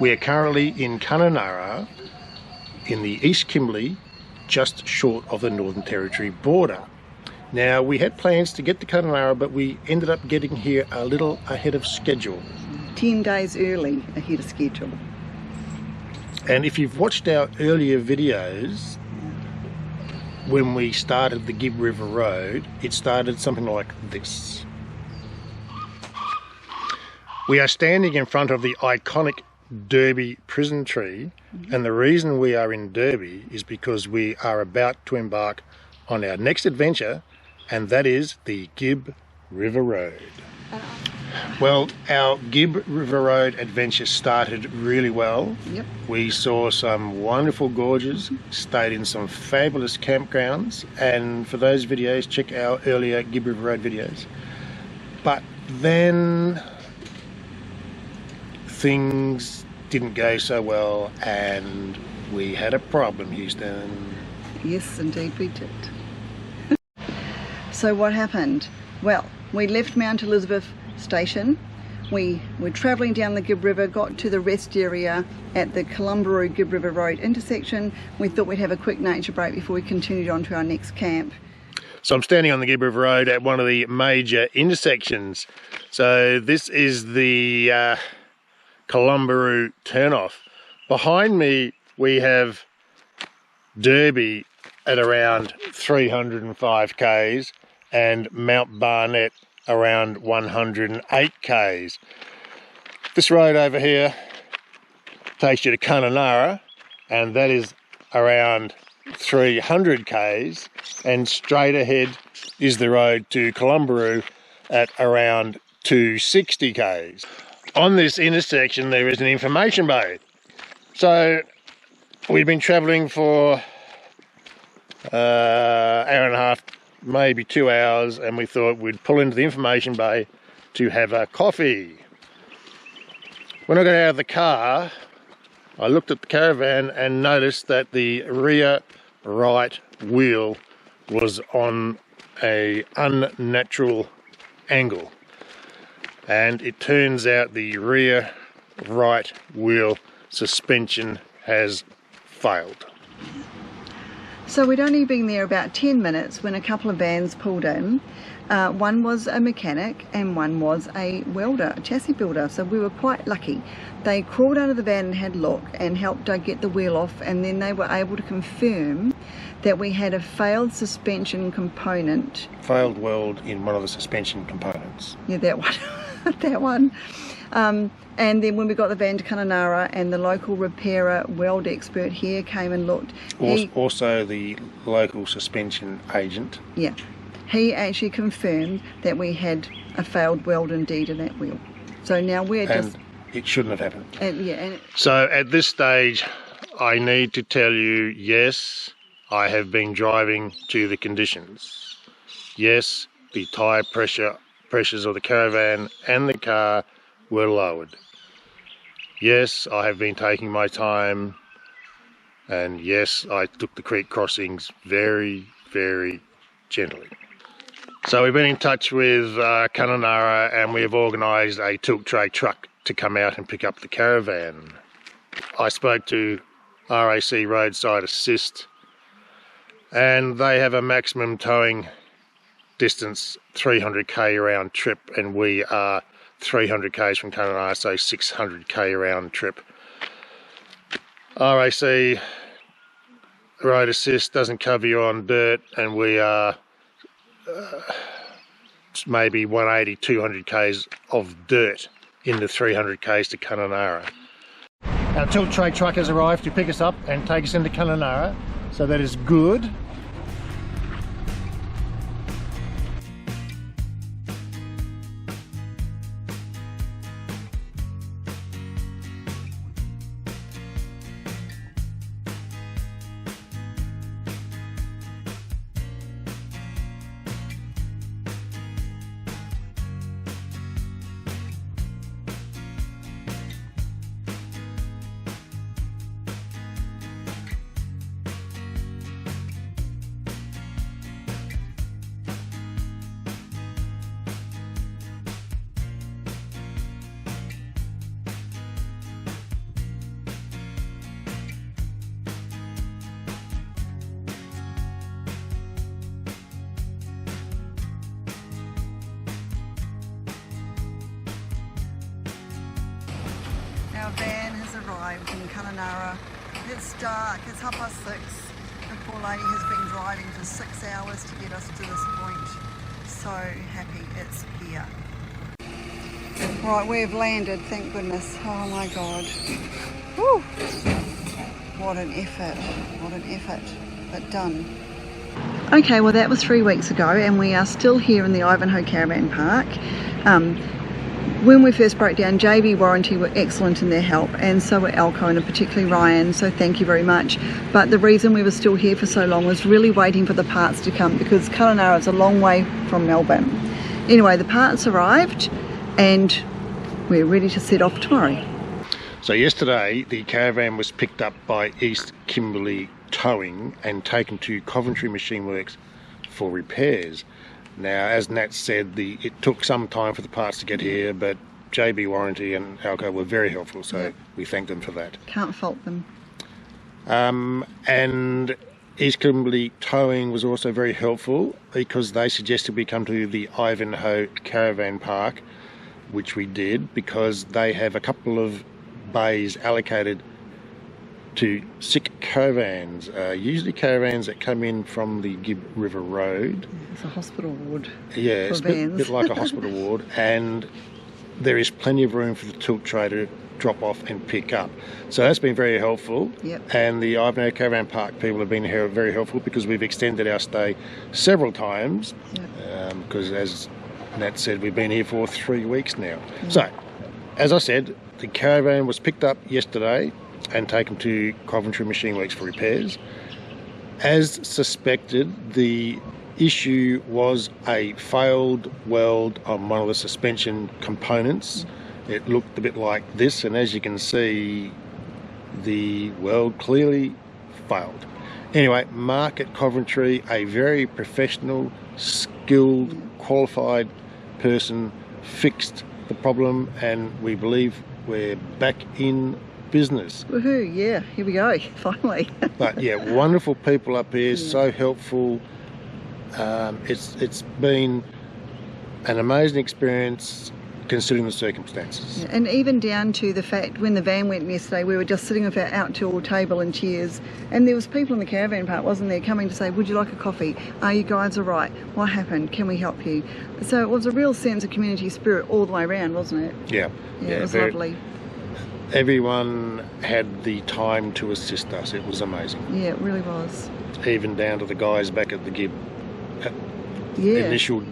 We are currently in Kununurra in the East Kimberley, just short of the Northern Territory border. Now, we had plans to get to Kununurra, but we ended up getting here a little ahead of schedule. 10 days early ahead of schedule. And if you've watched our earlier videos, when we started the Gibb River Road, it started something like this. We are standing in front of the iconic Derby prison tree, and the reason we are in Derby is because we are about to embark on our next adventure, and that is the Gibb River Road. Well, our Gibb River Road adventure started really well. Yep. We saw some wonderful gorges, stayed in some fabulous campgrounds, and for those videos, check our earlier Gibb River Road videos. But then things didn't go so well and we had a problem, Houston. Yes, indeed we did. So what happened? Well, we left Mount Elizabeth Station. We were travelling down the Gibb River, got to the rest area at the Kalumburu Gibb River Road intersection. We thought we'd have a quick nature break before we continued on to our next camp. So I'm standing on the Gibb River Road at one of the major intersections. So this is the Kalumburu turnoff. Behind me we have Derby at around 305 k's and Mount Barnett around 108 k's. This road over here takes you to Kununurra, and that is around 300 k's, and straight ahead is the road to Kalumburu at around 260 k's. On this intersection there is an information bay. So we've been travelling for hour and a half, maybe 2 hours, and we thought we'd pull into the information bay to have a coffee. When I got out of the car, I looked at the caravan and noticed that the rear right wheel was on an unnatural angle, and it turns out the rear right wheel suspension has failed. So we'd only been there about 10 minutes when a couple of vans pulled in. One was a mechanic and one was a welder, a chassis builder, so we were quite lucky. They crawled out of the van and had a look and helped get the wheel off, and then they were able to confirm that we had a failed suspension component. Failed weld in one of the suspension components. Yeah, that one. That one. And then when we got the van to Kununurra, and the local repairer weld expert here came and looked. Also the local suspension agent. Yeah. He actually confirmed that we had a failed weld indeed in that wheel. So now we're just... And it shouldn't have happened. So at this stage, I need to tell you, yes, I have been driving to the conditions. Yes, the tyre pressures of the caravan and the car were lowered. Yes, I have been taking my time, and yes, I took the creek crossings very, very gently. So we've been in touch with Kununurra, and we have organised a tilt tray truck to come out and pick up the caravan. I spoke to RAC Roadside Assist, and they have a maximum towing distance 300k round trip, and we are 300 k's from Kununurra, so 600k round trip. RAC Road Assist doesn't cover you on dirt, and we are maybe 180, 200 k's of dirt in the 300 k's to Kununurra. Our tilt tray truck has arrived to pick us up and take us into Kununurra, so that is good. arrived in Kununurra. It's dark, it's 6:30. The poor lady has been driving for 6 hours to get us to this point. So happy it's here. Right, we've landed, thank goodness. Oh my God. Woo! What an effort, but done. Okay, well that was 3 weeks ago and we are still here in the Ivanhoe Caravan Park. When we first broke down, JB Warranty were excellent in their help, and so were Alco and particularly Ryan, so thank you very much. But the reason we were still here for so long was really waiting for the parts to come, because Kununurra is a long way from Melbourne. Anyway, the parts arrived and we're ready to set off tomorrow. So yesterday the caravan was picked up by East Kimberley Towing and taken to Coventry Machine Works for repairs. Now, as Nat said, it took some time for the parts to get here, but JB Warranty and Alco were very helpful, so we thank them for that. Can't fault them. And East Kimberley Towing was also very helpful because they suggested we come to the Ivanhoe Caravan Park, which we did, because they have a couple of bays allocated to sick caravans, usually caravans that come in from the Gibb River Road. It's a hospital ward. Yeah, it's a bit like a hospital ward, and there is plenty of room for the tilt tray to drop off and pick up. So that's been very helpful. Yep. And the Ivanhoe Caravan Park people have been here very helpful because we've extended our stay several times. Yep. Because as Nat said, we've been here for 3 weeks now. Yep. So, as I said, the caravan was picked up yesterday and taken to Coventry Machine Works for repairs. As suspected, the issue was a failed weld on one of the suspension components. It looked a bit like this, and as you can see, the weld clearly failed. Anyway, Mark at Coventry, a very professional, skilled, qualified person, fixed the problem, and we believe we're back in business. Woohoo, yeah, here we go, finally. But yeah, wonderful people up here, so helpful. It's been an amazing experience considering the circumstances. Yeah, and even down to the fact when the van went yesterday, we were just sitting with our outdoor table and chairs, and there was people in the caravan park, wasn't there, coming to say, would you like a coffee? Are you guys all right? What happened? Can we help you? So it was a real sense of community spirit all the way around, wasn't it? Yeah. Yeah, it was lovely. Everyone had the time to assist us. It was amazing. Yeah, it really was. Even down to the guys back at the Gibb. Initial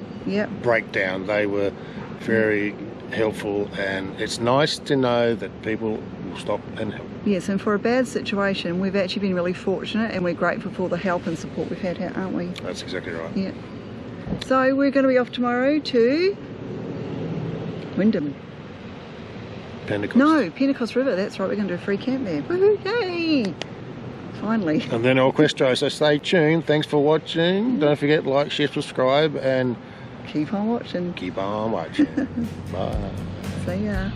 breakdown, they were very helpful, and it's nice to know that people will stop and help. Yes, and for a bad situation, we've actually been really fortunate, and we're grateful for the help and support we've had, aren't we? That's exactly right. Yeah. So we're going to be off tomorrow to Wyndham. Pentecost. No, Pentecost River, that's right, we're going to do a free camp there. Woohoo, yay! Finally. And then Orquestro, so stay tuned. Thanks for watching. Don't forget, like, share, subscribe, and keep on watching. Keep on watching. Bye. See ya.